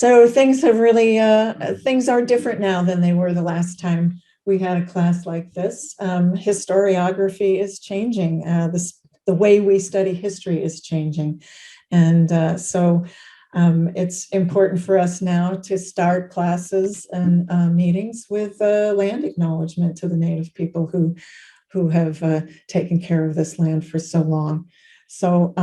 So things have really, things are different now than they were the last time we had a class like this. Historiography is changing. The way we study history is changing. And so it's important for us now to start classes and meetings with land acknowledgement to the Native people who have taken care of this land for so long. So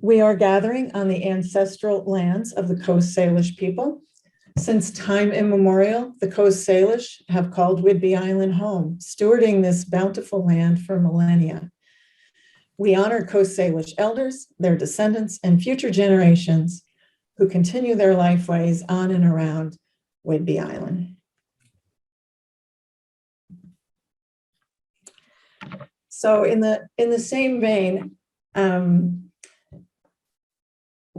we are gathering on the ancestral lands of the Coast Salish people. Since time immemorial, the Coast Salish have called Whidbey Island home, stewarding this bountiful land for millennia. We honor Coast Salish elders, their descendants, and future generations who continue their lifeways on and around Whidbey Island. So in the same vein,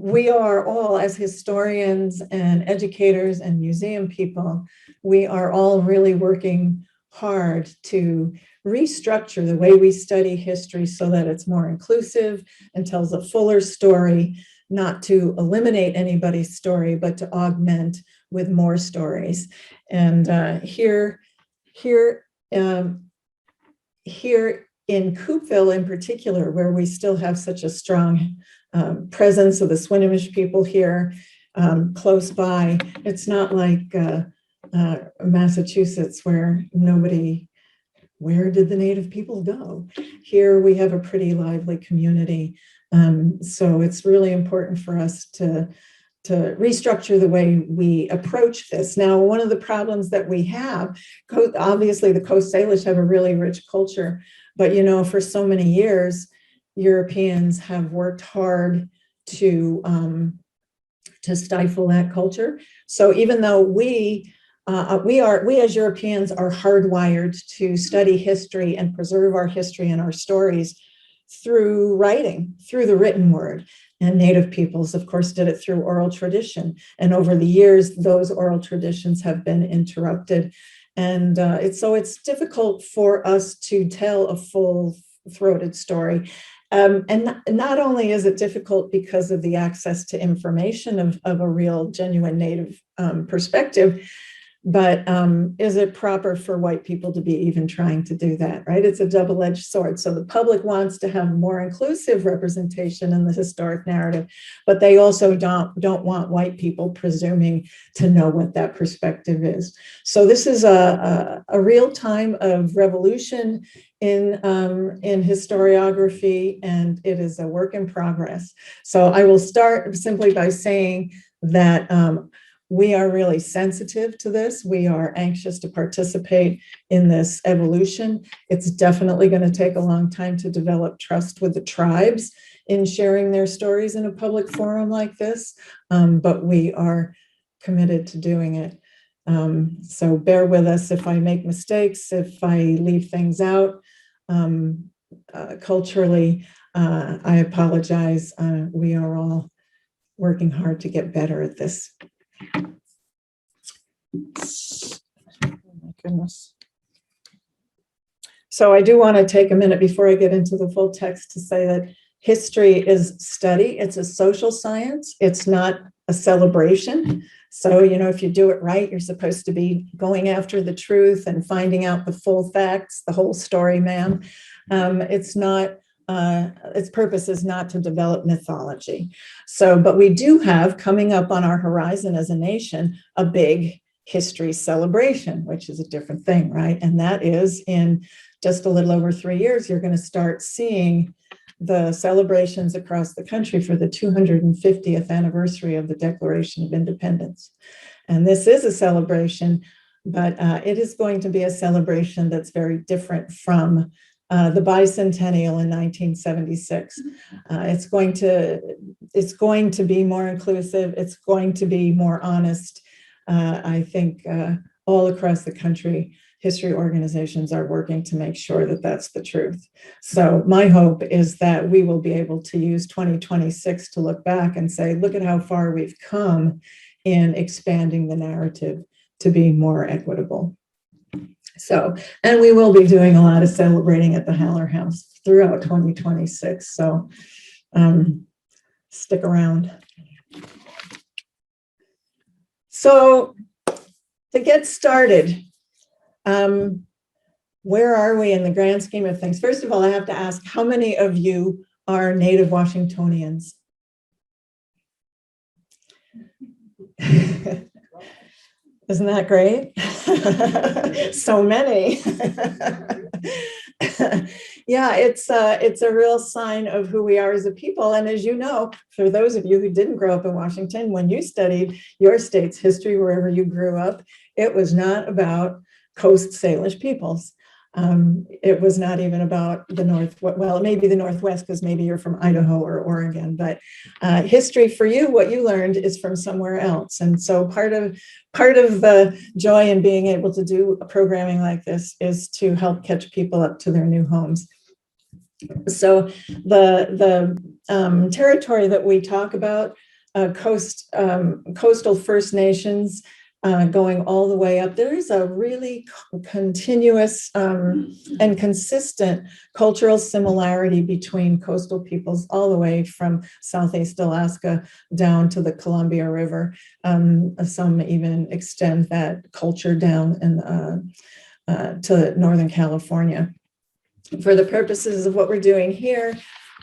we are all, as historians and educators and museum people, we are all really working hard to restructure the way we study history so that it's more inclusive and tells a fuller story, not to eliminate anybody's story, but to augment with more stories. And here in Coupeville in particular, where we still have such a strong presence of the Swinomish people here close by, it's not like Massachusetts where where did the Native people go? Here we have a pretty lively community. So it's really important for us to restructure the way we approach this. Now, one of the problems that we have, obviously the Coast Salish have a really rich culture, but for so many years, Europeans have worked hard to stifle that culture. So even though we as Europeans are hardwired to study history and preserve our history and our stories through writing, through the written word. And Native peoples, of course, did it through oral tradition. And over the years, those oral traditions have been interrupted. And it's difficult for us to tell a full-throated story. And not only is it difficult because of the access to information of a real, genuine Native perspective, but is it proper for white people to be even trying to do that, right? It's a double-edged sword. So the public wants to have more inclusive representation in the historic narrative, but they also don't want white people presuming to know what that perspective is. So this is a real time of revolution in historiography, and it is a work in progress. So I will start simply by saying that we are really sensitive to this. We are anxious to participate in this evolution. It's definitely going to take a long time to develop trust with the tribes in sharing their stories in a public forum like this, but we are committed to doing it. So bear with us if I make mistakes, if I leave things out. Culturally, I apologize. We are all working hard to get better at this. Oh my goodness. So I do want to take a minute before I get into the full text to say that history is study. It's a social science. It's not a celebration. So, if you do it right, you're supposed to be going after the truth and finding out the full facts, the whole story, ma'am. It's not. Its purpose is not to develop mythology. So, but we do have coming up on our horizon as a nation, a big history celebration, which is a different thing, right? And that is in just a little over 3 years, you're going to start seeing the celebrations across the country for the 250th anniversary of the Declaration of Independence. And this is a celebration, but it is going to be a celebration that's very different from the bicentennial in 1976. It's going to be more inclusive. It's going to be more honest. I think all across the country, history organizations are working to make sure that that's the truth. So my hope is that we will be able to use 2026 to look back and say, look at how far we've come in expanding the narrative to be more equitable. So, and we will be doing a lot of celebrating at the Haller House throughout 2026. So stick around. So to get started, where are we in the grand scheme of things? First of all, I have to ask, how many of you are native Washingtonians? Isn't that great? So many. Yeah, it's a real sign of who we are as a people. And as you know, for those of you who didn't grow up in Washington, when you studied your state's history, wherever you grew up, it was not about Coast Salish peoples. It was not even about the North, well, maybe the Northwest, because maybe you're from Idaho or Oregon, but history for you, what you learned is from somewhere else. And so part of the joy in being able to do a programming like this is to help catch people up to their new homes. So the territory that we talk about, coastal First Nations, going all the way up, there is a really continuous and consistent cultural similarity between coastal peoples all the way from Southeast Alaska down to the Columbia River. Some even extend that culture down to Northern California. For the purposes of what we're doing here,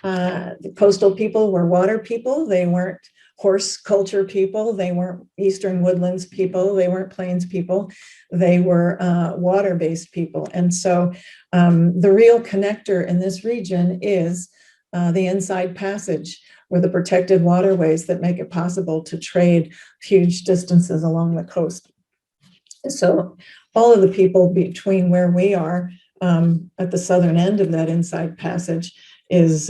the coastal people were water people. They weren't horse culture people. They weren't Eastern Woodlands people. They weren't Plains people. They were water-based people. And so the real connector in this region is the Inside Passage, or the protected waterways that make it possible to trade huge distances along the coast. So all of the people between where we are at the southern end of that Inside Passage is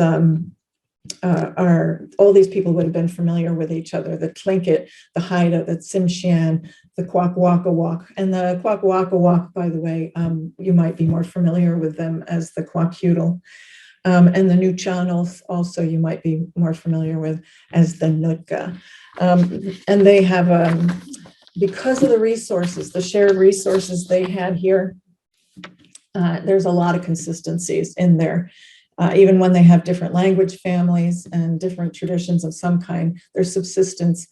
all these people would have been familiar with each other: the Tlingit, the Haida, the Tsimshian, the Kwakwaka'wakw. And the Kwakwaka'wakw, by the way, you might be more familiar with them as the Kwakiutl. And the Nuu-chah-nulth also you might be more familiar with as the Nootka. And they have, because of the resources, the shared resources they had here, there's a lot of consistencies in there. Even when they have different language families and different traditions of some kind, their subsistence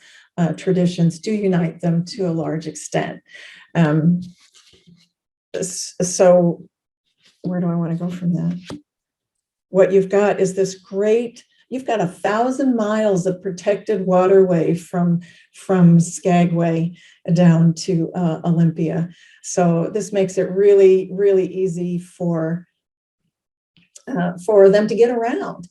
traditions do unite them to a large extent. So where do I want to go from that? What you've got is this great, you've got 1,000 miles of protected waterway from Skagway down to Olympia. So this makes it really, really easy for them to get around.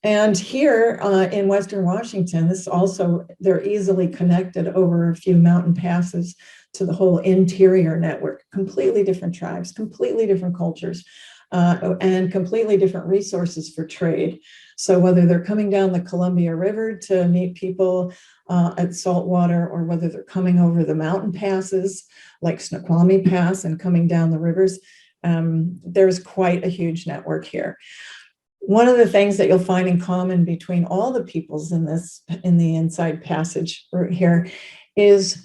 And here in Western Washington, this also, they're easily connected over a few mountain passes to the whole interior network. Completely different tribes, completely different cultures, and completely different resources for trade. So whether they're coming down the Columbia River to meet people at saltwater, or whether they're coming over the mountain passes like Snoqualmie Pass and coming down the rivers, there's quite a huge network here. One of the things that you'll find in common between all the peoples in the Inside Passage here is,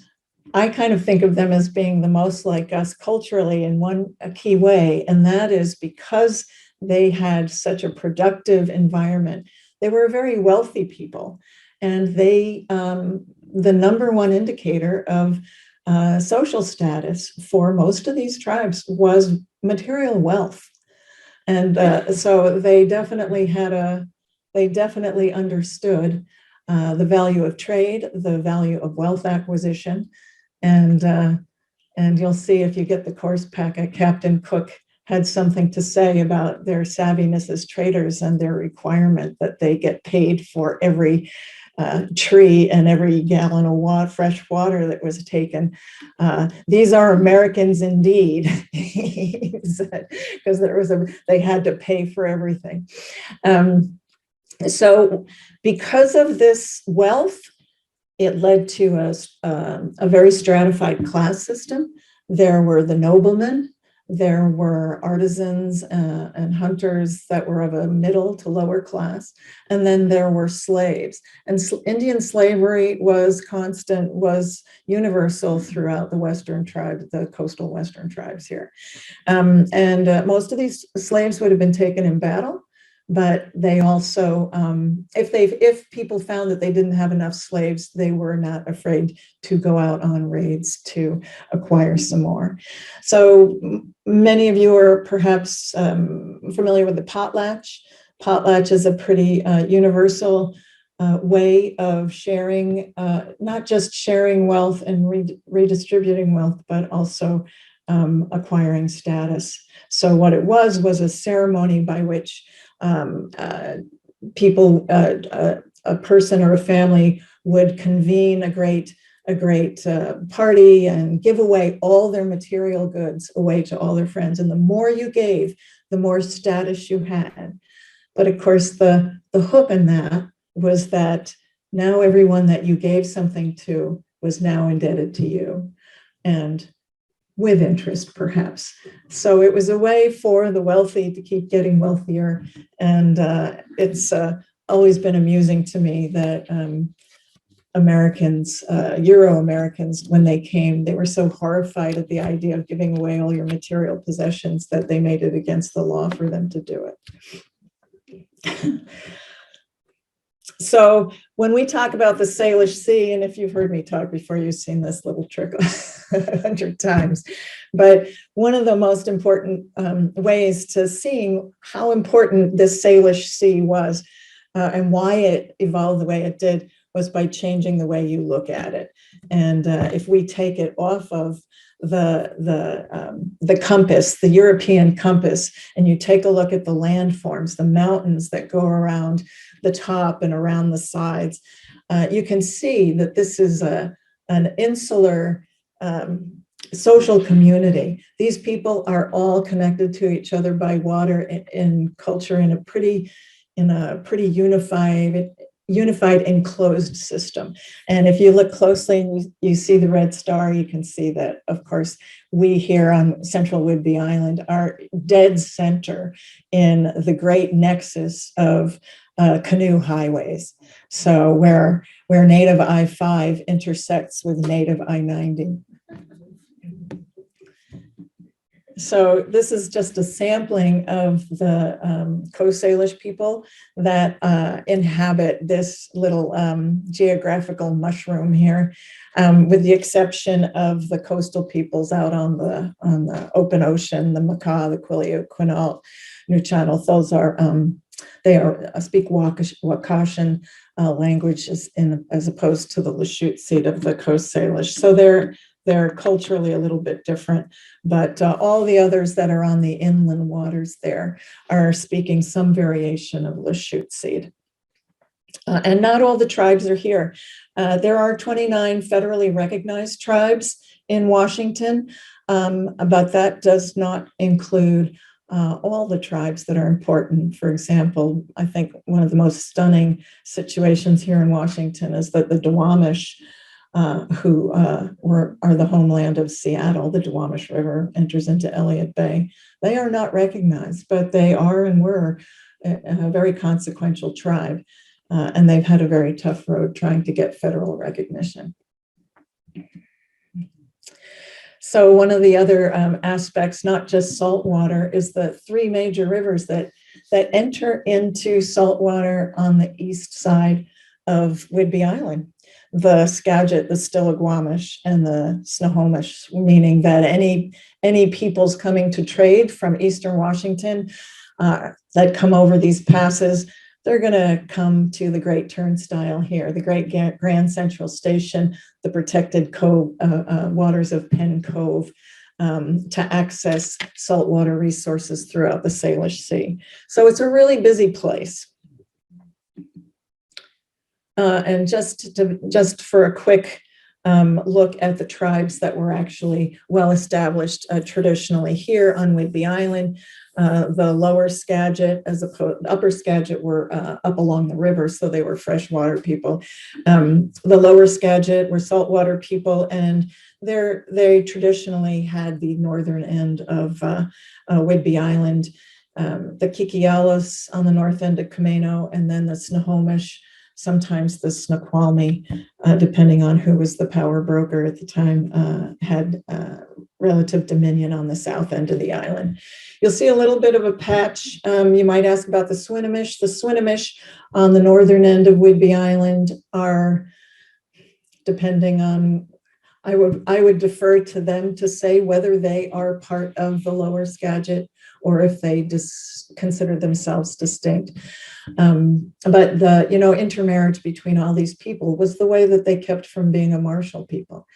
I kind of think of them as being the most like us culturally in a key way, and that is because they had such a productive environment. They were a very wealthy people, and they, the number one indicator of social status for most of these tribes was material wealth. And so they definitely understood the value of trade, the value of wealth acquisition. And you'll see if you get the course packet, Captain Cook had something to say about their savviness as traders and their requirement that they get paid for every tree and every gallon of fresh water that was taken. These are Americans indeed, because they had to pay for everything. So because of this wealth, it led to a very stratified class system. There were the noblemen, there were artisans and hunters that were of a middle to lower class, and then there were slaves. And Indian slavery was constant, was universal throughout the Western tribes, the coastal Western tribes here. And most of these slaves would have been taken in battle. but they also, if people found that they didn't have enough slaves, they were not afraid to go out on raids to acquire some more. So many of you are perhaps familiar with the potlatch. Potlatch is a pretty universal way of sharing, not just sharing wealth and redistributing wealth, but also acquiring status. So what it was a ceremony by which people, a person or a family would convene a great party and give away all their material goods away to all their friends. And the more you gave, the more status you had. But of course, the hook in that was that now everyone that you gave something to was now indebted to you, and with interest, perhaps. So it was a way for the wealthy to keep getting wealthier. And it's always been amusing to me that Americans, Euro-Americans, when they came, they were so horrified at the idea of giving away all your material possessions that they made it against the law for them to do it. So when we talk about the Salish Sea, and if you've heard me talk before, you've seen this little trick 100 times, but one of the most important ways to seeing how important this Salish Sea was and why it evolved the way it did was by changing the way you look at it. And if we take it off of the compass, the European compass, and you take a look at the landforms, the mountains that go around the top and around the sides, you can see that this is an insular social community. These people are all connected to each other by water and culture in a pretty unified enclosed system. And if you look closely and you see the red star, you can see that, of course, we here on central Whidbey Island are dead center in the great nexus of canoe highways. So where native I-5 intersects with native I-90. So this is just a sampling of the Coast Salish people that inhabit this little geographical mushroom here, with the exception of the coastal peoples out on the open ocean, the Makah, the Quileute, Quinault, Nuu-Chah-Nulth. Those are they speak Wakashan languages as opposed to the Lachute seat of the Coast Salish. So they're culturally a little bit different, but all the others that are on the inland waters there are speaking some variation of Lachute seed. And not all the tribes are here. There are 29 federally recognized tribes in Washington, but that does not include all the tribes that are important. For example, I think one of the most stunning situations here in Washington is that the Duwamish, who are the homeland of Seattle, the Duwamish River enters into Elliott Bay. They are not recognized, but they are and were a very consequential tribe. And they've had a very tough road trying to get federal recognition. So one of the other aspects, not just saltwater, is the three major rivers that enter into saltwater on the east side of Whidbey Island. The Skagit, the Stillaguamish, and the Snohomish, meaning that any peoples coming to trade from eastern Washington that come over these passes, they're going to come to the Great Turnstile here, the Great Grand Central Station, the protected waters of Penn Cove, to access saltwater resources throughout the Salish Sea. So it's a really busy place. And just for a quick look at the tribes that were actually well established traditionally here on Whidbey Island, the lower Skagit, as opposed upper Skagit, were up along the river, so they were freshwater people. The lower Skagit were saltwater people, and they traditionally had the northern end of Whidbey Island, the Kikialis on the north end of Camano, and then the Snohomish, sometimes the Snoqualmie, depending on who was the power broker at the time, had relative dominion on the south end of the island. You'll see a little bit of a patch. You might ask about the Swinomish. The Swinomish on the northern end of Whidbey Island are, depending on, I would defer to them to say whether they are part of the Lower Skagit or if they consider themselves distinct. But the intermarriage between all these people was the way that they kept from being a martial people.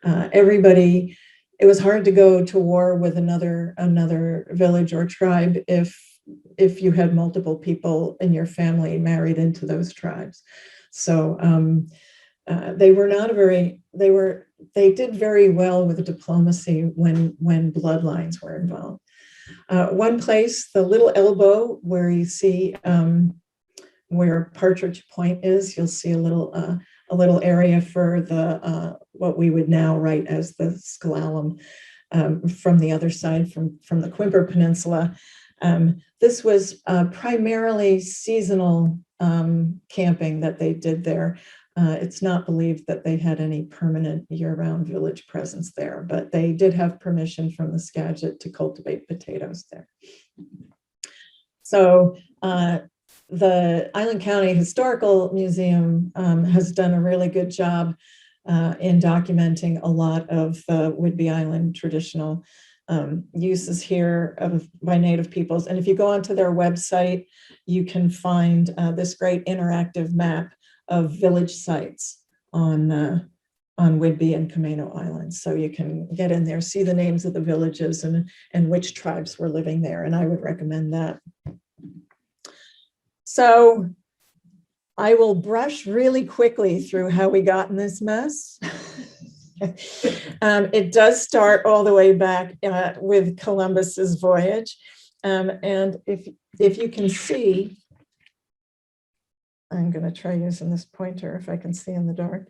Everybody, it was hard to go to war with another village or tribe if you had multiple people in your family married into those tribes. So they were not they did very well with diplomacy when bloodlines were involved. One place, the little elbow where you see where Partridge Point is, you'll see a little area for the what we would now write as the Sklallam from the other side, from the Quimper Peninsula. This was primarily seasonal camping that they did there. It's not believed that they had any permanent year-round village presence there, but they did have permission from the Skagit to cultivate potatoes there. So the Island County Historical Museum has done a really good job in documenting a lot of the Whidbey Island traditional uses here by Native peoples. And if you go onto their website, you can find this great interactive map of village sites on Whidbey and Camano Islands. So you can get in there, see the names of the villages and which tribes were living there. And I would recommend that. So I will brush really quickly through how we got in this mess. It does start all the way back with Columbus's voyage. And if you can see, I'm going to try using this pointer if I can see in the dark.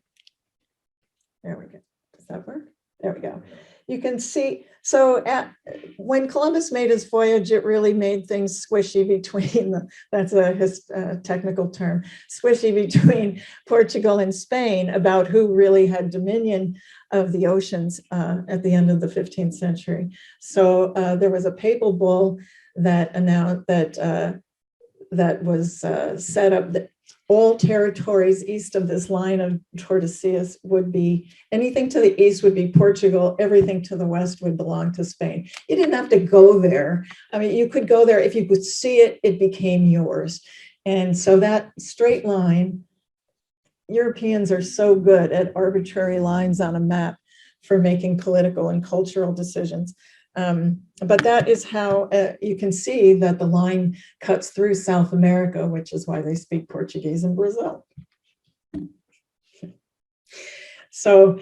There we go. Does that work? There we go. You can see, so when Columbus made his voyage, it really made things squishy between, that's a technical term, squishy between Portugal and Spain about who really had dominion of the oceans at the end of the 15th century. So there was a papal bull that announced that was set up that all territories east of this line of Tordesillas would be, anything to the east would be Portugal, everything to the west would belong to Spain. You didn't have to go there. I mean, you could go there, if you could see it, it became yours. And so that straight line, Europeans are so good at arbitrary lines on a map for making political and cultural decisions. But that is how you can see that the line cuts through South America, which is why they speak Portuguese in Brazil. So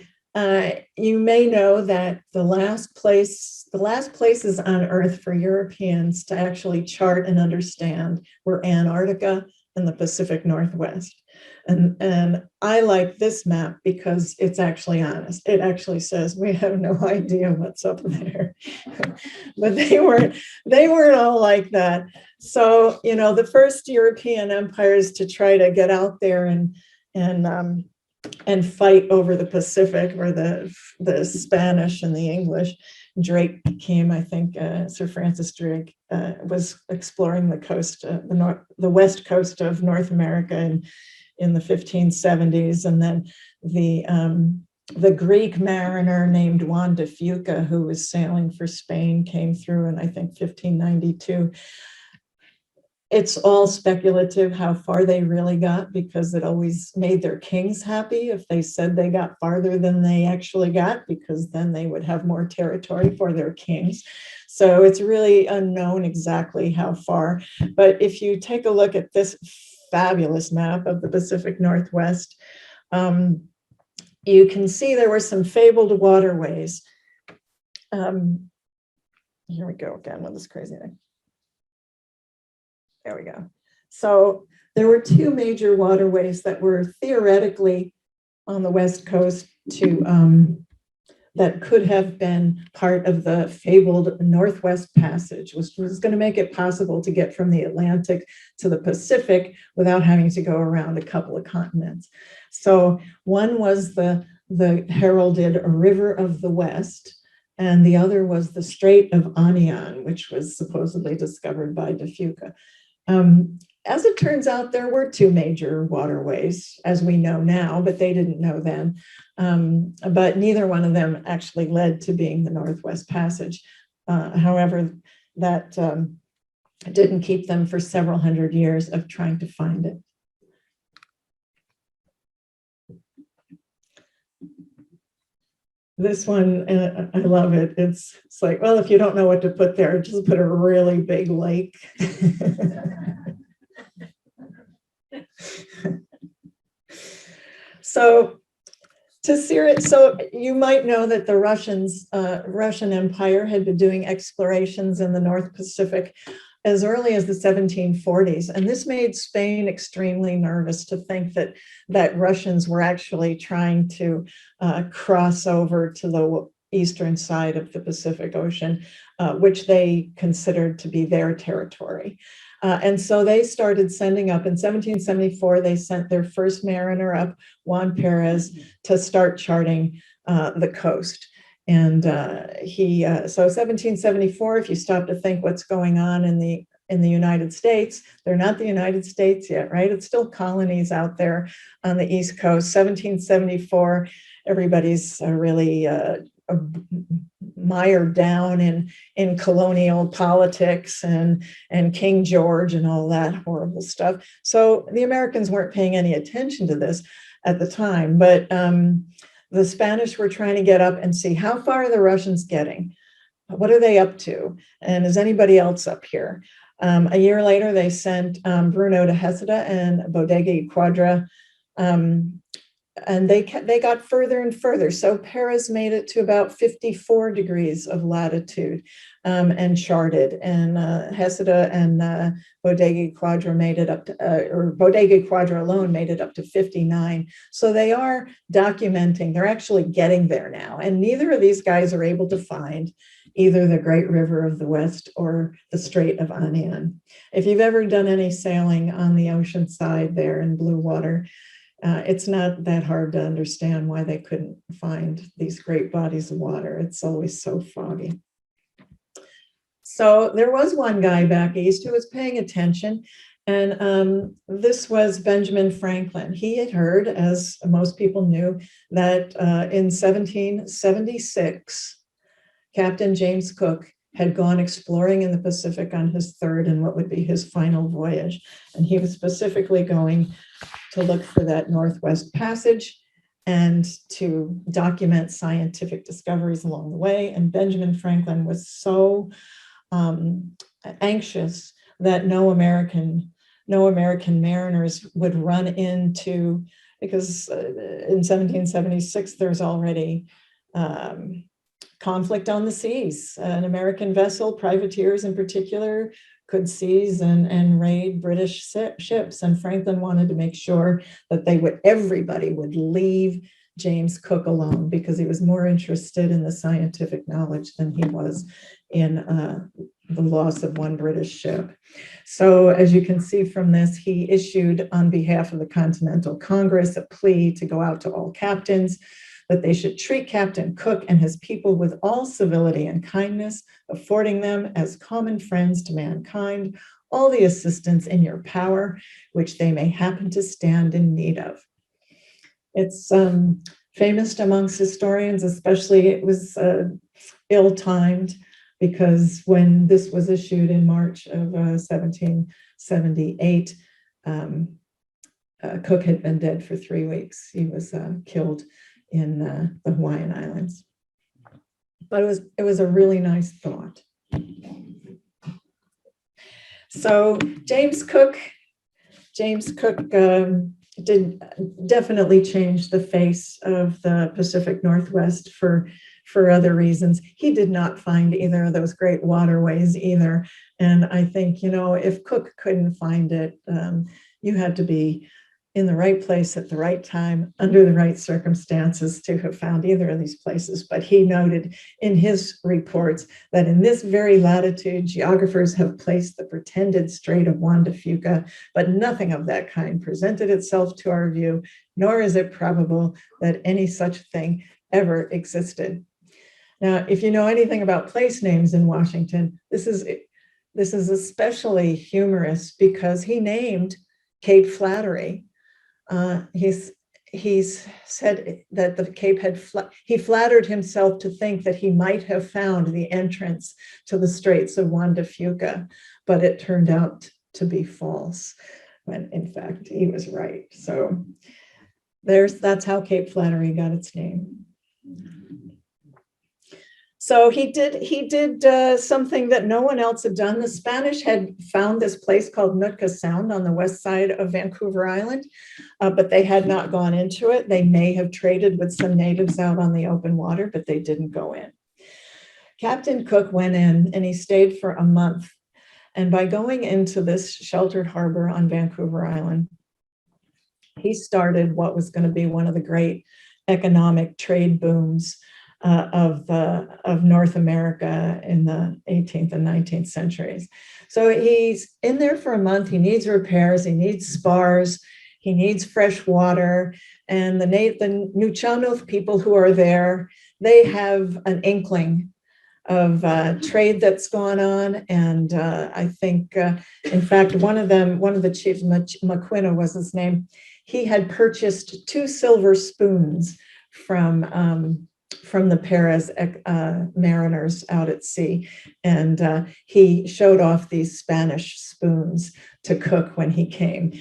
you may know that the last places on Earth for Europeans to actually chart and understand were Antarctica and the Pacific Northwest. And I like this map because it's actually honest. It actually says we have no idea what's up there. But they weren't all like that. So, the first European empires to try to get out there and fight over the Pacific were the Spanish and the English. Drake came, I think, Sir Francis Drake was exploring the coast, the west coast of North America in the 1570s, and then the Greek mariner named Juan de Fuca, who was sailing for Spain, came through in, I think, 1592. It's all speculative how far they really got, because it always made their kings happy if they said they got farther than they actually got, because then they would have more territory for their kings. So it's really unknown exactly how far. But if you take a look at this fabulous map of the Pacific Northwest, you can see there were some fabled waterways. Here we go again with this crazy thing. There we go. So there were two major waterways that were theoretically on the West Coast that could have been part of the fabled Northwest Passage, which was going to make it possible to get from the Atlantic to the Pacific without having to go around a couple of continents. So one was the heralded River of the West, and the other was the Strait of Anian, which was supposedly discovered by De Fuca. As it turns out, there were two major waterways, as we know now, but they didn't know then. But neither one of them actually led to being the Northwest Passage. However, that didn't keep them for several hundred years of trying to find it. This one, I love it. It's like, well, if you don't know what to put there, just put a really big lake. So you might know that the Russian Empire had been doing explorations in the North Pacific as early as the 1740s. And this made Spain extremely nervous to think that Russians were actually trying to cross over to the eastern side of the Pacific Ocean, which they considered to be their territory. And so they started sending up, in 1774, they sent their first mariner up, Juan Perez, to start charting the coast. And so 1774, if you stop to think what's going on in the United States, they're not the United States yet, right? It's still colonies out there on the East Coast. 1774, everybody's really mired down in colonial politics and King George and all that horrible stuff. So the Americans weren't paying any attention to this at the time, but the Spanish were trying to get up and see how far are the Russians getting? What are they up to? And is anybody else up here? A year later, they sent Bruno de Heceta and Bodega y Quadra, and they got further and further. So Perez made it to about 54 degrees of latitude and charted, and Heceta and Bodega y Quadra made it up to, or Bodega y Quadra alone made it up to 59. So they are documenting, they're actually getting there now. And neither of these guys are able to find either the Great River of the West or the Strait of Anian. If you've ever done any sailing on the ocean side there in blue water, it's not that hard to understand why they couldn't find these great bodies of water. It's always so foggy. So there was one guy back east who was paying attention, and this was Benjamin Franklin. He had heard, as most people knew, that in 1776, Captain James Cook had gone exploring in the Pacific on his third and what would be his final voyage. And he was specifically going to look for that Northwest Passage and to document scientific discoveries along the way. And Benjamin Franklin was so anxious that no American mariners would run into, because in 1776, there's already conflict on the seas. An American vessel, privateers in particular, could seize and raid British ships. And Franklin wanted to make sure that everybody would leave James Cook alone, because he was more interested in the scientific knowledge than he was in the loss of one British ship. So as you can see from this, he issued on behalf of the Continental Congress a plea to go out to all captains that they should treat Captain Cook and his people with all civility and kindness, affording them as common friends to mankind all the assistance in your power, which they may happen to stand in need of. It's famous amongst historians, especially it was ill-timed, because when this was issued in March of 1778, Cook had been dead for 3 weeks. He was killed in the Hawaiian Islands. But it was a really nice thought. So James Cook did definitely change the face of the Pacific Northwest for other reasons. He did not find either of those great waterways either. And I think, if Cook couldn't find it, you had to be in the right place at the right time, under the right circumstances to have found either of these places. But he noted in his reports that in this very latitude, geographers have placed the pretended Strait of Juan de Fuca, but nothing of that kind presented itself to our view, nor is it probable that any such thing ever existed. Now, if you know anything about place names in Washington, this is especially humorous because he named Cape Flattery. He's said that the Cape had, he flattered himself to think that he might have found the entrance to the Straits of Juan de Fuca, but it turned out to be false, when in fact he was right. So that's how Cape Flattery got its name. So he did something that no one else had done. The Spanish had found this place called Nootka Sound on the west side of Vancouver Island, but they had not gone into it. They may have traded with some natives out on the open water, but they didn't go in. Captain Cook went in and he stayed for a month. And by going into this sheltered harbor on Vancouver Island, he started what was going to be one of the great economic trade booms of North America in the 18th and 19th centuries. So he's in there for a month. He needs repairs. He needs spars. He needs fresh water. And the Nuu-chah-nulth people who are there, they have an inkling of trade that's gone on. And I think, in fact, one of the chiefs, McQuina was his name, he had purchased 2 silver spoons from the Perez mariners out at sea. And he showed off these Spanish spoons to Cook when he came.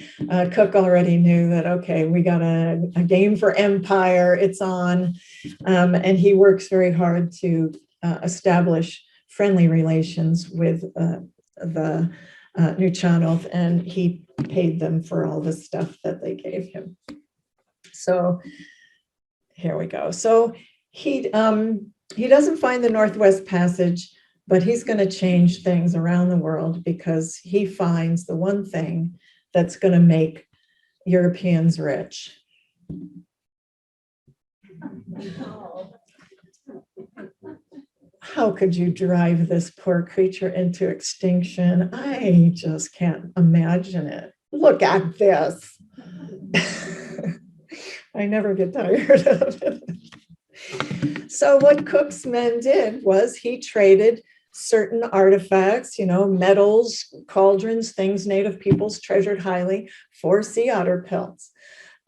Cook already knew that, okay, we got a game for empire, it's on. And he works very hard to establish friendly relations with the Nuu-chah-nulth, and he paid them for all the stuff that they gave him. So here we go. So he doesn't find the Northwest Passage, but he's going to change things around the world because he finds the one thing that's going to make Europeans rich. How could you drive this poor creature into extinction? I just can't imagine it. Look at this. I never get tired of it. So what Cook's men did was he traded certain artifacts, metals, cauldrons, things native peoples treasured highly, for sea otter pelts.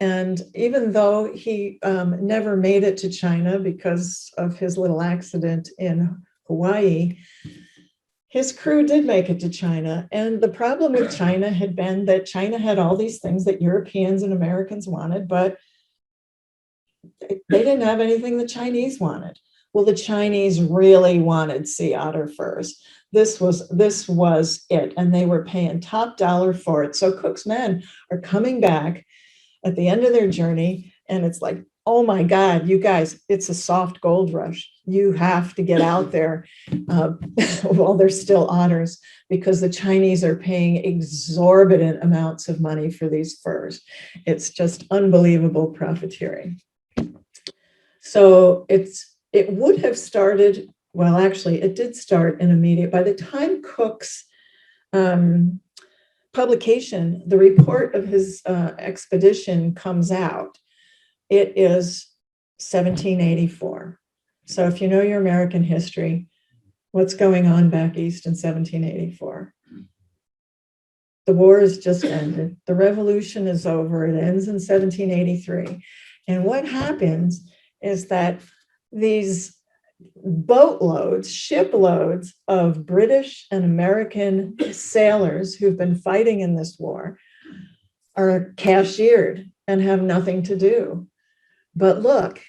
And even though he never made it to China because of his little accident in Hawaii, his crew did make it to China. And the problem with China had been that China had all these things that Europeans and Americans wanted, but they didn't have anything the Chinese wanted. Well, the Chinese really wanted sea otter furs. This was it, and they were paying top dollar for it. So Cook's men are coming back at the end of their journey, and it's like, oh my God, you guys, it's a soft gold rush. You have to get out there while there's still otters, because the Chinese are paying exorbitant amounts of money for these furs. It's just unbelievable profiteering. So it would have started, well, actually, it did start in immediate. By the time Cook's publication, the report of his expedition comes out, it is 1784. So if you know your American history, what's going on back east in 1784? The war has just ended. The revolution is over. It ends in 1783. And what happens is that these boatloads, shiploads of British and American sailors who've been fighting in this war are cashiered and have nothing to do. But look,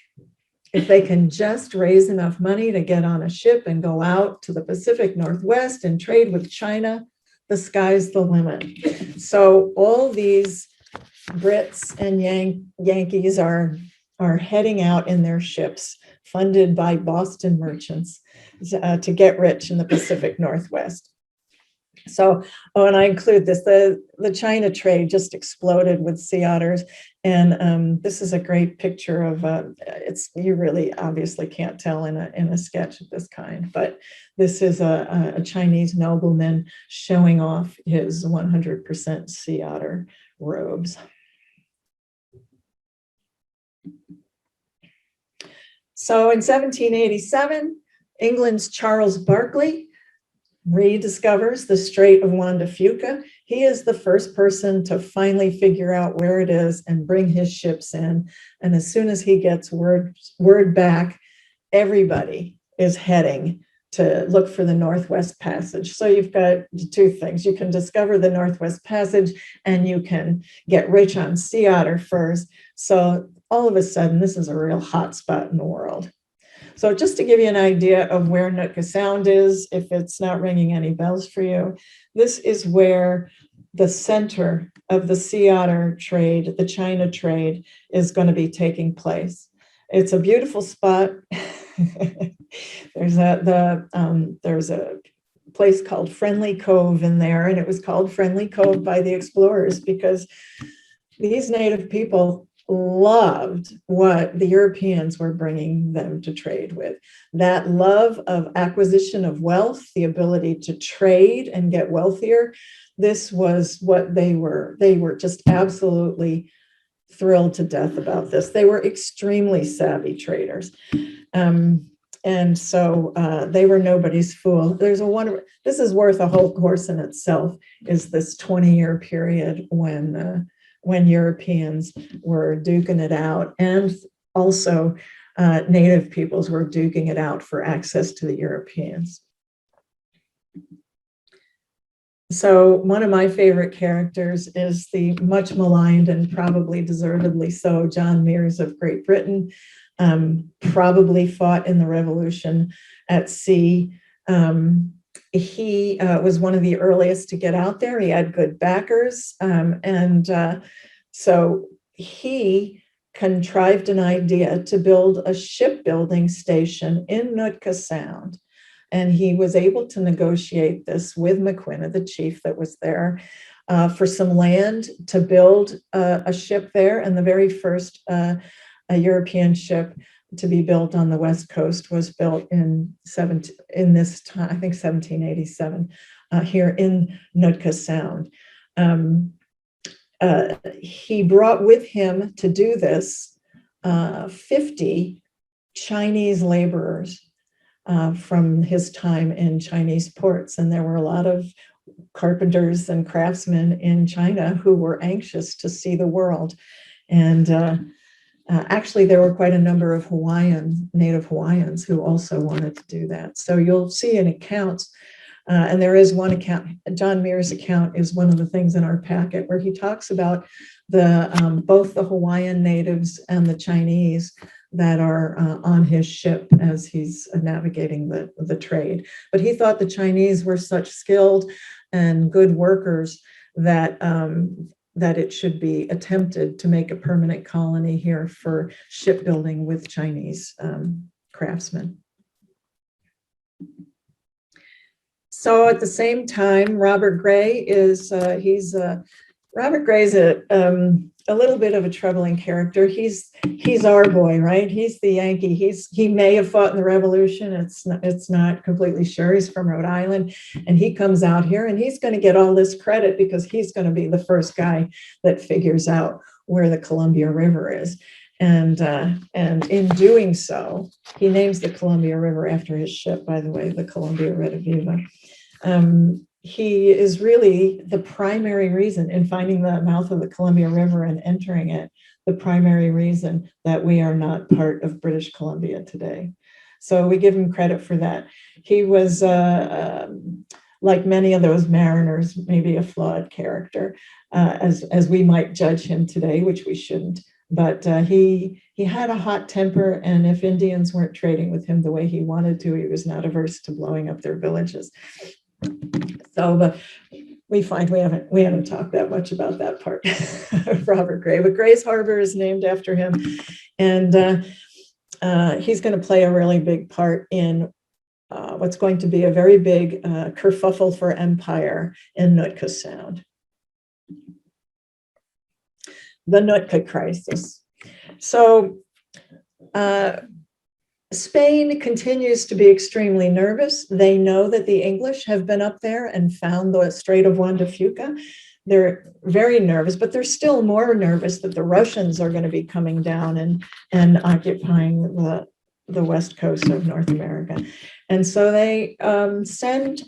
if they can just raise enough money to get on a ship and go out to the Pacific Northwest and trade with China, the sky's the limit. So all these Brits and Yankees are heading out in their ships, funded by Boston merchants, to get rich in the Pacific Northwest. So, and I include this, the China trade just exploded with sea otters. And this is a great picture of, you really obviously can't tell in a sketch of this kind, but this is a Chinese nobleman showing off his 100% sea otter robes. So in 1787, England's Charles Barkley rediscovers the Strait of Juan de Fuca. He is the first person to finally figure out where it is and bring his ships in. And as soon as he gets word back, everybody is heading to look for the Northwest Passage. So you've got two things. You can discover the Northwest Passage and you can get rich on sea otter furs. So all of a sudden, this is a real hot spot in the world. So just to give you an idea of where Nootka Sound is, if it's not ringing any bells for you, this is where the center of the sea otter trade, the China trade, is going to be taking place. It's a beautiful spot. There's a place called Friendly Cove in there, and it was called Friendly Cove by the explorers because these native people loved what the Europeans were bringing them to trade with. That love of acquisition of wealth, the ability to trade and get wealthier, this was what they were. They were just absolutely thrilled to death about this. They were extremely savvy traders. And so they were nobody's fool. There's a wonder. This is worth a whole course in itself, is this 20-year period when Europeans were duking it out, and also native peoples were duking it out for access to the Europeans. So one of my favorite characters is the much maligned and probably deservedly so John Meares of Great Britain. Probably fought in the Revolution at sea. He was one of the earliest to get out there. He had good backers. So he contrived an idea to build a shipbuilding station in Nootka Sound. And he was able to negotiate this with McQuina, the chief that was there, for some land to build a ship there. And the very first European ship to be built on the West Coast was built in this time, I think 1787, here in Nootka Sound. He brought with him to do this 50 Chinese laborers from his time in Chinese ports. And there were a lot of carpenters and craftsmen in China who were anxious to see the world. And actually, there were quite a number of native Hawaiians who also wanted to do that. So you'll see in accounts, and there is one account, John Meares' account is one of the things in our packet where he talks about both the Hawaiian natives and the Chinese that are on his ship as he's navigating the trade. But he thought the Chinese were such skilled and good workers that it should be attempted to make a permanent colony here for shipbuilding with Chinese craftsmen. So at the same time, Robert Gray is Robert Gray's a little bit of a troubling character. He's our boy, right? He's the Yankee. He may have fought in the Revolution. It's not completely sure. He's from Rhode Island, and he comes out here, and he's going to get all this credit because he's going to be the first guy that figures out where the Columbia River is. And in doing so, he names the Columbia River after his ship, by the way, the Columbia Rediviva. He is really the primary reason in finding the mouth of the Columbia River and entering it, the primary reason that we are not part of British Columbia today. So we give him credit for that. He was, like many of those mariners, maybe a flawed character, as we might judge him today, which we shouldn't. But he had a hot temper, and if Indians weren't trading with him the way he wanted to, he was not averse to blowing up their villages. So, but we find we haven't talked that much about that part of Robert Gray. But Gray's Harbor is named after him, and he's going to play a really big part in what's going to be a very big kerfuffle for empire in Nootka Sound. The Nootka Crisis. So Spain continues to be extremely nervous. They know that the English have been up there and found the Strait of Juan de Fuca. They're very nervous, but they're still more nervous that the Russians are going to be coming down and occupying the west coast of North America. And so they send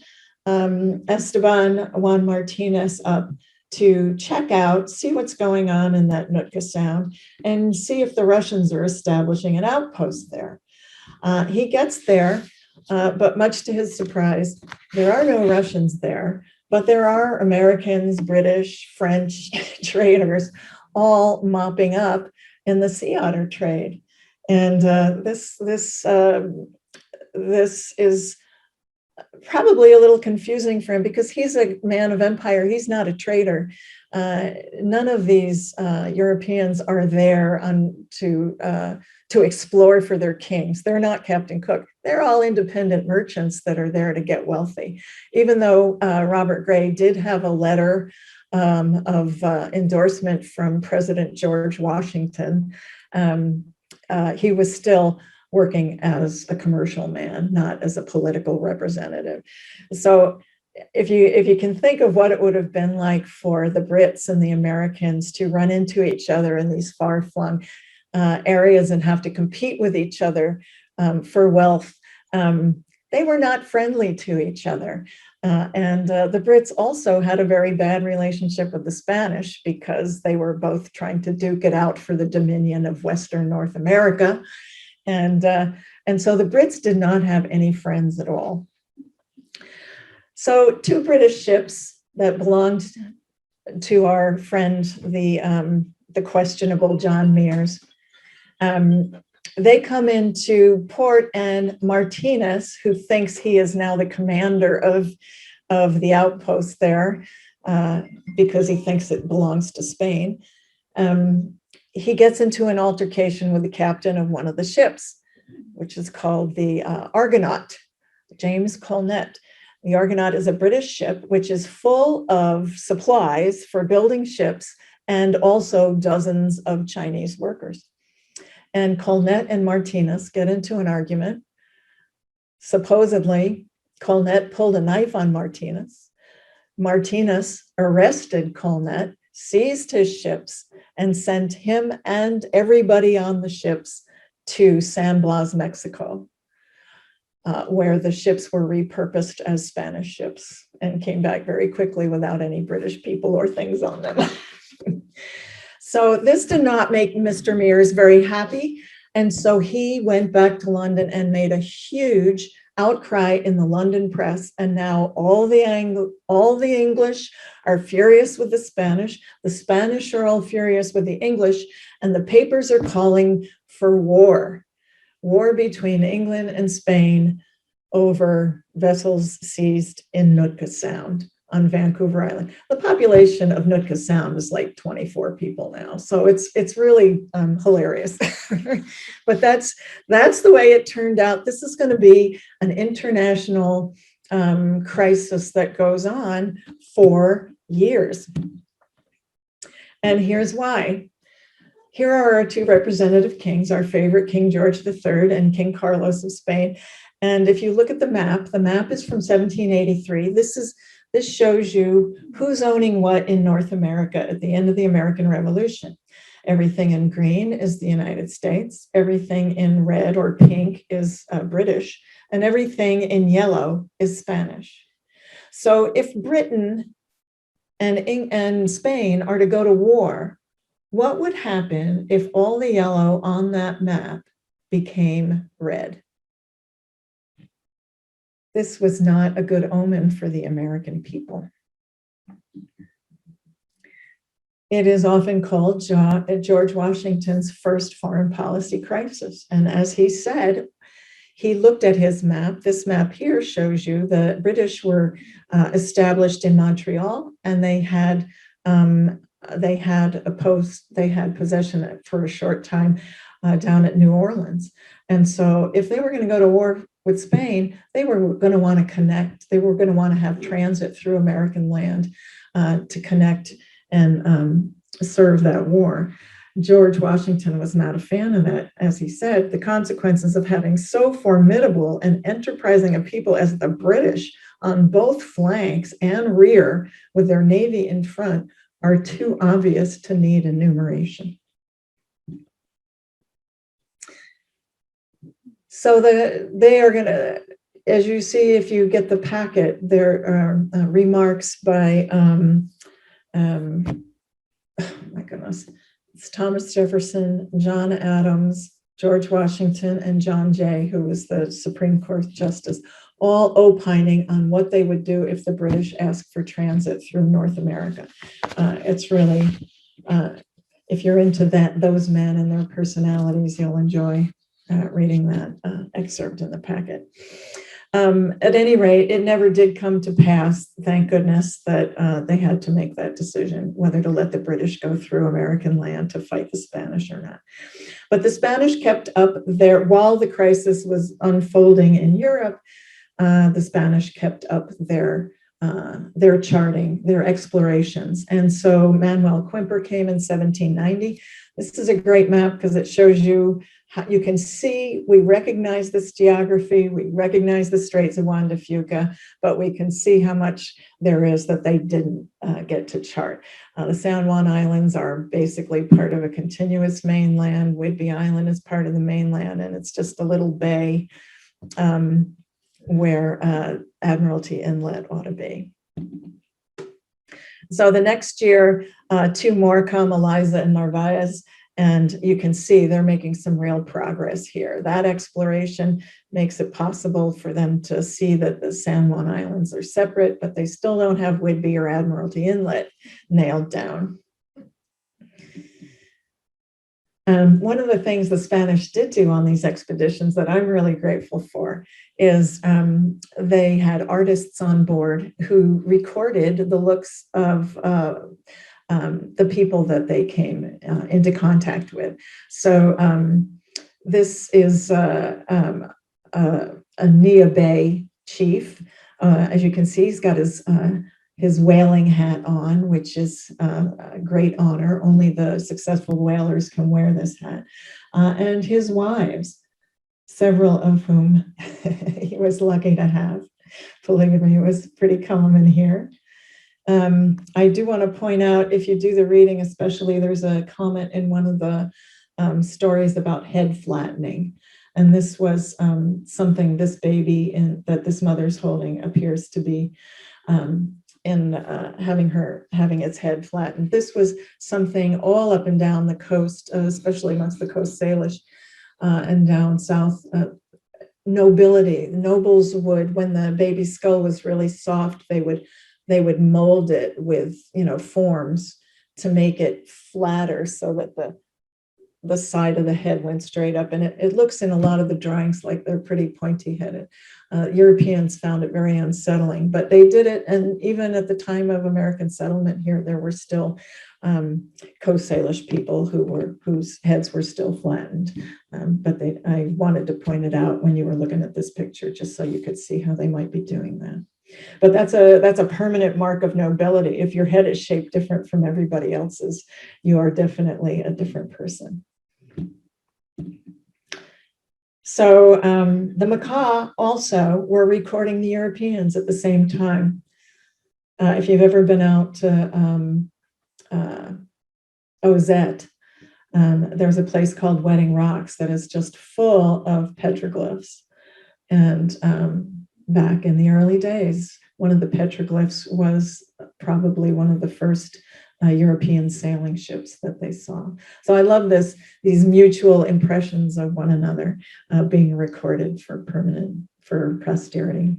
Esteban Juan Martinez up to check out, see what's going on in that Nootka Sound, and see if the Russians are establishing an outpost there. He gets there, but much to his surprise, there are no Russians there, but there are Americans, British, French traders all mopping up in the sea otter trade. And this is probably a little confusing for him because he's a man of empire. He's not a trader. None of these Europeans are there to explore for their kings. They're not Captain Cook. They're all independent merchants that are there to get wealthy. Even though Robert Gray did have a letter of endorsement from President George Washington, he was still working as a commercial man, not as a political representative. So if you can think of what it would have been like for the Brits and the Americans to run into each other in these far-flung areas and have to compete with each other for wealth, they were not friendly to each other. And the Brits also had a very bad relationship with the Spanish because they were both trying to duke it out for the dominion of Western North America. And so the Brits did not have any friends at all. So 2 British ships that belonged to our friend, the questionable John Mears, they come into port, and Martinez, who thinks he is now the commander of the outpost there, because he thinks it belongs to Spain, he gets into an altercation with the captain of one of the ships, which is called the Argonaut, James Colnett. The Argonaut is a British ship which is full of supplies for building ships and also dozens of Chinese workers. And Colnett and Martinez get into an argument. Supposedly, Colnett pulled a knife on Martinez. Martinez arrested Colnett, seized his ships, and sent him and everybody on the ships to San Blas, Mexico, where the ships were repurposed as Spanish ships and came back very quickly without any British people or things on them. So this did not make Mr. Mears very happy. And so he went back to London and made a huge outcry in the London press. And now all the English are furious with the Spanish. The Spanish are all furious with the English. And the papers are calling for war between England and Spain over vessels seized in Nootka Sound on Vancouver Island. The population of Nootka Sound is like 24 people now, so it's really hilarious. But that's the way it turned out. This is going to be an international crisis that goes on for years. And here's why. Here are our 2 representative kings, our favorite King George III and King Carlos of Spain. And if you look at the map is from 1783. This shows you who's owning what in North America at the end of the American Revolution. Everything in green is the United States. Everything in red or pink is British. And everything in yellow is Spanish. So if Britain and Spain are to go to war, what would happen if all the yellow on that map became red? This was not a good omen for the American people. It is often called George Washington's first foreign policy crisis. And as he said, he looked at his map. This map here shows you the British were established in Montreal, and they had possession for a short time down at New Orleans. And so if they were going to go to war with Spain, they were going to want to connect. They were going to want to have transit through American land to connect and serve that war. George Washington was not a fan of that. As he said, the consequences of having so formidable and enterprising a people as the British on both flanks and rear with their navy in front are too obvious to need enumeration. So they are going to, as you see, if you get the packet, there are remarks by, oh my goodness, it's Thomas Jefferson, John Adams, George Washington, and John Jay, who was the Supreme Court Justice, all opining on what they would do if the British asked for transit through North America. It's really, if you're into those men and their personalities, you'll enjoy reading that excerpt in the packet. At any rate, it never did come to pass, thank goodness, that they had to make that decision, whether to let the British go through American land to fight the Spanish or not. But the Spanish kept up their, while the crisis was unfolding in Europe, the Spanish kept up their charting, their explorations. And so Manuel Quimper came in 1790. This is a great map because it shows you how you can see, we recognize this geography, we recognize the Straits of Juan de Fuca, but we can see how much there is that they didn't get to chart. The San Juan Islands are basically part of a continuous mainland. Whidbey Island is part of the mainland, and it's just a little bay where Admiralty Inlet ought to be. So the next year, two more come, Eliza and Narvaez, and you can see they're making some real progress here. That exploration makes it possible for them to see that the San Juan Islands are separate, but they still don't have Whidbey or Admiralty Inlet nailed down. One of the things the Spanish did do on these expeditions that I'm really grateful for is they had artists on board who recorded the looks of the people that they came into contact with. So this is a Nia Bay chief. As you can see, he's got his whaling hat on, which is a great honor. Only the successful whalers can wear this hat. And his wives, several of whom he was lucky to have. Polygamy was pretty common here. I do want to point out, if you do the reading, especially, there's a comment in one of the stories about head flattening. And this was something this baby that this mother's holding appears to be having its head flattened. This was something all up and down the coast, especially amongst the Coast Salish and down south. Nobles would, when the baby's skull was really soft, they would mold it with, forms to make it flatter so that the side of the head went straight up. And it looks in a lot of the drawings like they're pretty pointy headed. Europeans found it very unsettling, but they did it. And even at the time of American settlement here, there were still Coast Salish people whose heads were still flattened. But I wanted to point it out when you were looking at this picture, just so you could see how they might be doing that. But that's a permanent mark of nobility. If your head is shaped different from everybody else's, you are definitely a different person. So the Makah also were recording the Europeans at the same time. If you've ever been out to Ozette, there's a place called Wedding Rocks that is just full of petroglyphs. And back in the early days, one of the petroglyphs was probably one of the first European sailing ships that they saw. So I love these mutual impressions of one another being recorded for posterity.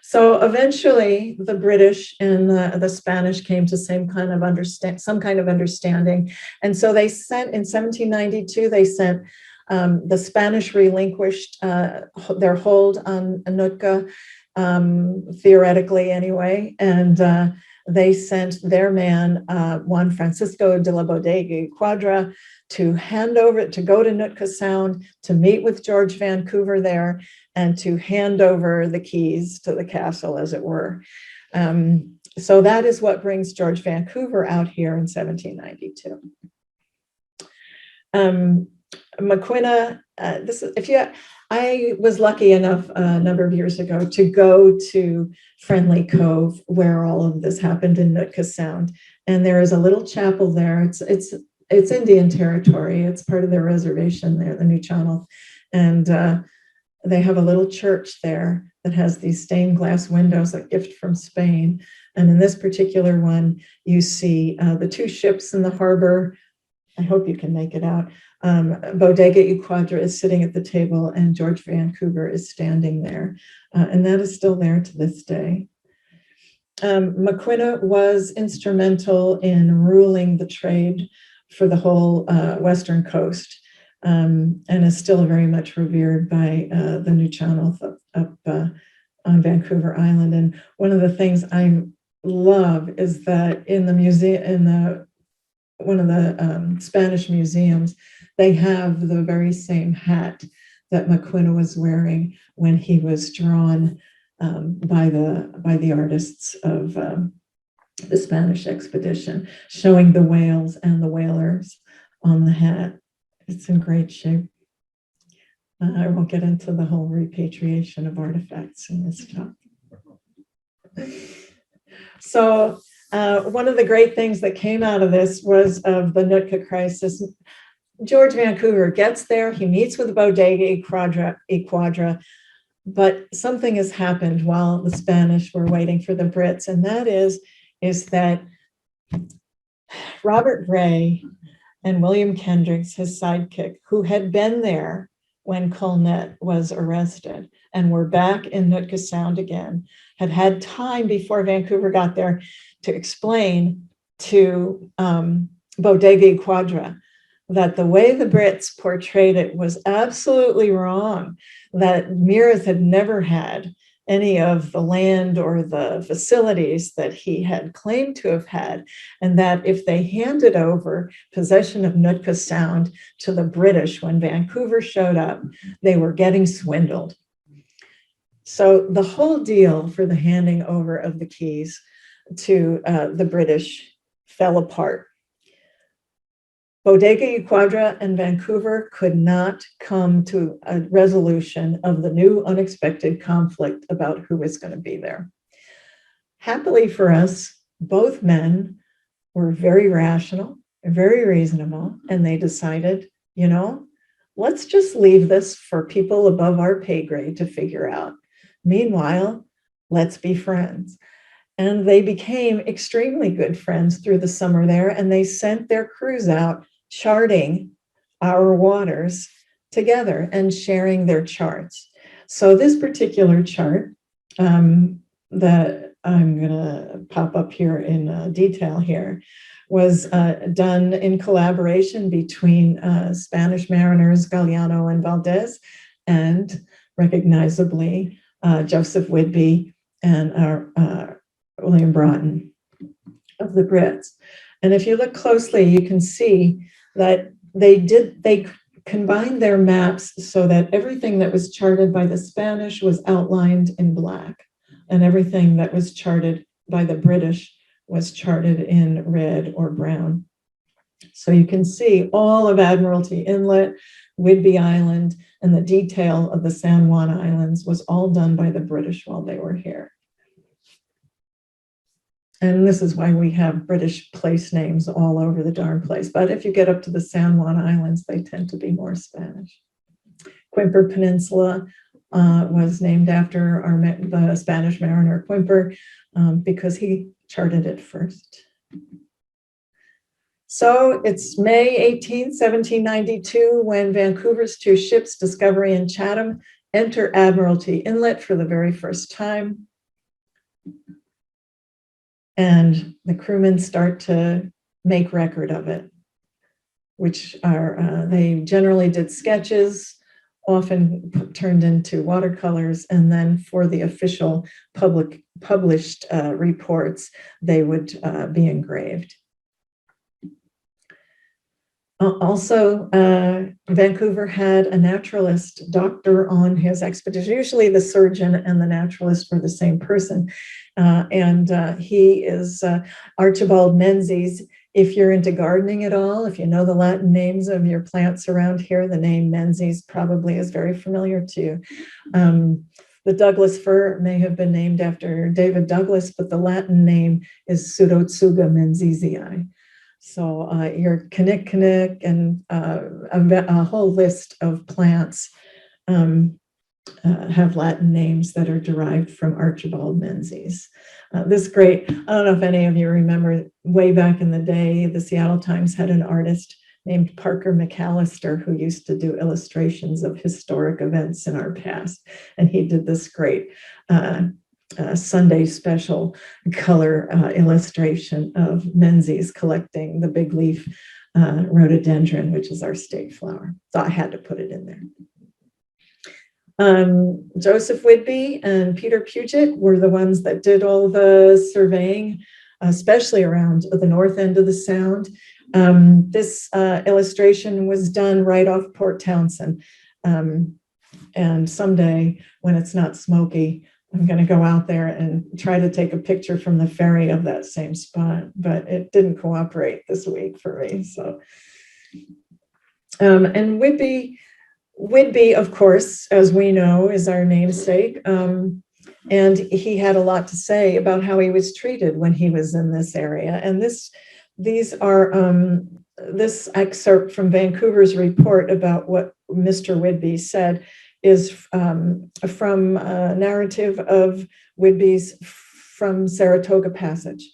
So eventually the British and the Spanish came to some kind of understanding. And so they sent, in 1792, they sent, the Spanish relinquished their hold on Nootka, theoretically anyway, and they sent their man, Juan Francisco de la Bodega Quadra, to go to Nootka Sound, to meet with George Vancouver there, and to hand over the keys to the castle, as it were. So that is what brings George Vancouver out here in 1792. Maquina, I was lucky enough a number of years ago to go to Friendly Cove, where all of this happened in Nootka Sound. And there is a little chapel there. It's it's Indian territory. It's part of their reservation there, the New Channel. And they have a little church there that has these stained glass windows, a gift from Spain. And in this particular one, you see the two ships in the harbor. I hope you can make it out. Bodega y Quadra is sitting at the table, and George Vancouver is standing there. And that is still there to this day. Maquina was instrumental in ruling the trade for the whole western coast, and is still very much revered by the New Channel up on Vancouver Island. And one of the things I love is that in the museum, one of the Spanish museums, they have the very same hat that Maquina was wearing when he was drawn by the artists of the Spanish expedition, showing the whales and the whalers on the hat. It's in great shape. I won't get into the whole repatriation of artifacts in this talk. So one of the great things that came out of this was of the Nootka crisis. George Vancouver gets there, he meets with Bodega y Quadra, but something has happened while the Spanish were waiting for the Brits, and that is that Robert Gray and William Kendricks, his sidekick, who had been there when Colnett was arrested and were back in Nootka Sound again, had time before Vancouver got there to explain to Bodega y Quadra that the way the Brits portrayed it was absolutely wrong, that Meares had never had any of the land or the facilities that he had claimed to have had, and that if they handed over possession of Nootka Sound to the British when Vancouver showed up, they were getting swindled. So the whole deal for the handing over of the keys to the British fell apart. Bodega y Quadra and Vancouver could not come to a resolution of the new unexpected conflict about who was going to be there. Happily for us, both men were very rational, very reasonable, and they decided, let's just leave this for people above our pay grade to figure out. Meanwhile, let's be friends. And they became extremely good friends through the summer there, and they sent their crews out charting our waters together and sharing their charts. So this particular chart that I'm going to pop up here in detail here was done in collaboration between Spanish mariners Galeano and Valdez, and recognizably Joseph Whidbey and William Broughton of the Brits. And if you look closely, you can see that they combined their maps so that everything that was charted by the Spanish was outlined in black, and everything that was charted by the British was charted in red or brown. So you can see all of Admiralty Inlet, Whidbey Island, and the detail of the San Juan Islands was all done by the British while they were here. And this is why we have British place names all over the darn place. But if you get up to the San Juan Islands, they tend to be more Spanish. Quimper Peninsula was named after the Spanish mariner Quimper because he charted it first. So it's May 18, 1792, when Vancouver's two ships, Discovery and Chatham, enter Admiralty Inlet for the very first time. And the crewmen start to make record of it, which are, they generally did sketches, often turned into watercolors, and then for the official published reports, they would be engraved. Also, Vancouver had a naturalist doctor on his expedition. Usually the surgeon and the naturalist were the same person. And he is Archibald Menzies. If you're into gardening at all, if you know the Latin names of your plants around here, the name Menzies probably is very familiar to you. The Douglas fir may have been named after David Douglas, but the Latin name is Pseudotsuga menzisii. So your kinnick and a whole list of plants have Latin names that are derived from Archibald Menzies. This great, I don't know if any of you remember, way back in the day, the Seattle Times had an artist named Parker McAllister who used to do illustrations of historic events in our past. And he did this great Sunday special color illustration of Menzies collecting the big leaf rhododendron, which is our state flower. So I had to put it in there. Joseph Whidbey and Peter Puget were the ones that did all the surveying, especially around the north end of the Sound. This illustration was done right off Port Townsend. And someday, when it's not smoky, I'm going to go out there and try to take a picture from the ferry of that same spot, but it didn't cooperate this week for me. So, and Whidbey, of course, as we know, is our namesake. And he had a lot to say about how he was treated when he was in this area. And this excerpt from Vancouver's report about what Mr. Whidbey said is from a narrative of Whidbey's from Saratoga Passage.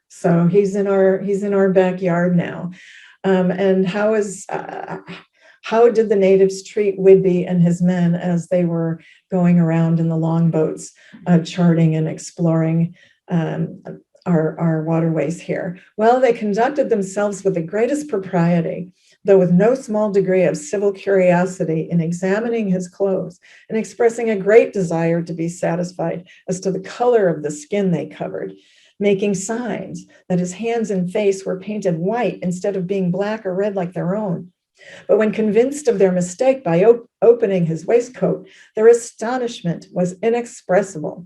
So he's in our backyard now. And how did the natives treat Whidbey and his men as they were going around in the longboats, charting and exploring our waterways here? Well, they conducted themselves with the greatest propriety, though with no small degree of civil curiosity in examining his clothes and expressing a great desire to be satisfied as to the color of the skin they covered, making signs that his hands and face were painted white instead of being black or red like their own. But when convinced of their mistake by opening his waistcoat, their astonishment was inexpressible.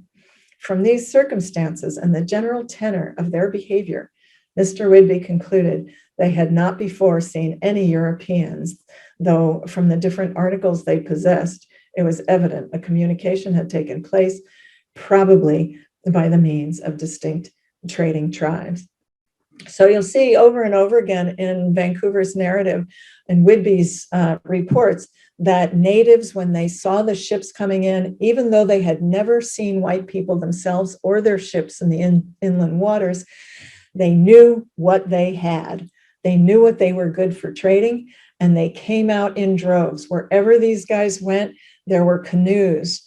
From these circumstances and the general tenor of their behavior, Mr. Whidbey concluded they had not before seen any Europeans, though from the different articles they possessed, it was evident a communication had taken place, probably by the means of distinct trading tribes. So you'll see over and over again in Vancouver's narrative and Whidbey's reports that natives, when they saw the ships coming in, even though they had never seen white people themselves or their ships in the inland waters, they knew what they had. They knew what they were good for trading, and they came out in droves. Wherever these guys went, there were canoes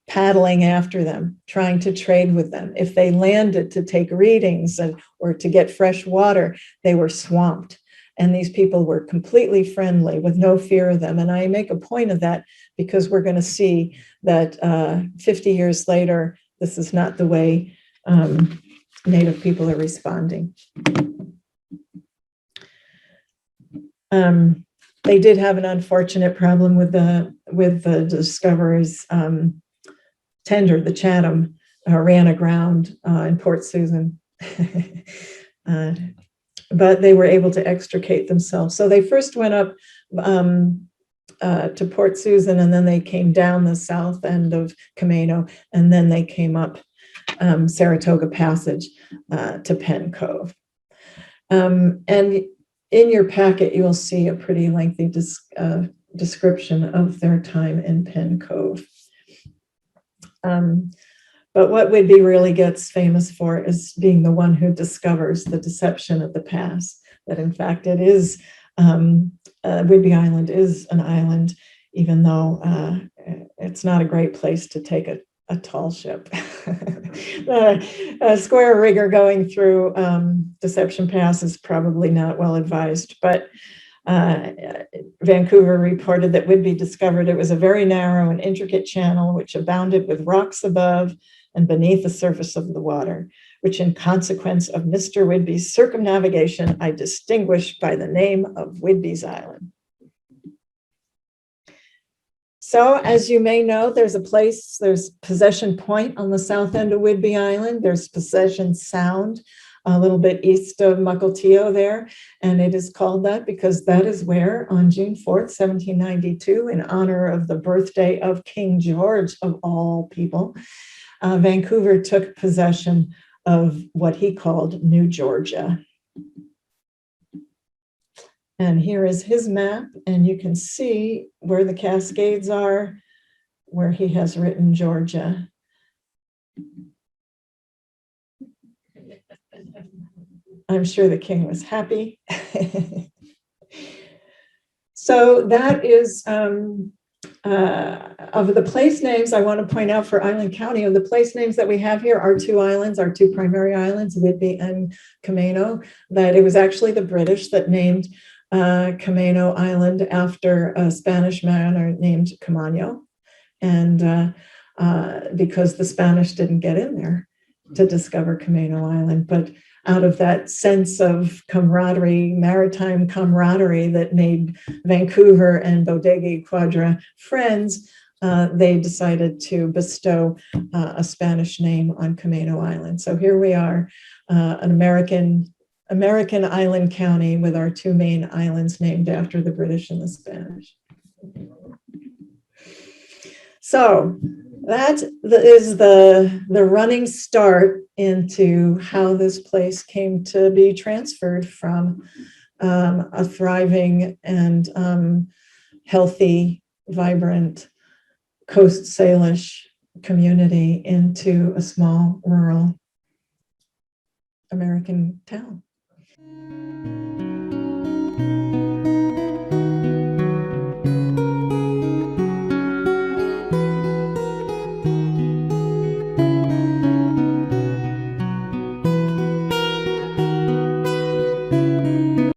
paddling after them, trying to trade with them. If they landed to take readings or to get fresh water, they were swamped. And these people were completely friendly with no fear of them. And I make a point of that because we're going to see that 50 years later, this is not the way Native people are responding. They did have an unfortunate problem with the Discovery's tender, the Chatham, ran aground in Port Susan. But they were able to extricate themselves. So they first went up to Port Susan, and then they came down the south end of Camino, and then they came up Saratoga Passage to Penn Cove. And in your packet, you will see a pretty lengthy description of their time in Penn Cove. But what Whidbey really gets famous for is being the one who discovers the deception of the past, that in fact it is, Whidbey Island is an island, even though it's not a great place to take a tall ship. A square rigger going through Deception Pass is probably not well advised, but Vancouver reported that Whidbey discovered it was a very narrow and intricate channel which abounded with rocks above and beneath the surface of the water, which in consequence of Mr. Whidbey's circumnavigation, I distinguished by the name of Whidbey's Island. So as you may know, there's Possession Point on the south end of Whidbey Island. There's Possession Sound, a little bit east of Mukilteo there. And it is called that because that is where on June 4th, 1792, in honor of the birthday of King George of all people, Vancouver took possession of what he called New Georgia. And here is his map, and you can see where the Cascades are, where he has written Georgia. I'm sure the king was happy. So that is, of the place names, I want to point out for Island County, of the place names that we have here, our two islands, our two primary islands, Whidbey and Camano, that it was actually the British that named Camano Island after a Spanish man named Camano. And because the Spanish didn't get in there to discover Camano Island, but out of that sense of camaraderie, maritime camaraderie that made Vancouver and Bodega Quadra friends, they decided to bestow a Spanish name on Camano Island. So here we are, an American island county with our two main islands named after the British and the Spanish. So that is the running start into how this place came to be transferred from a thriving and healthy, vibrant Coast Salish community into a small rural American town.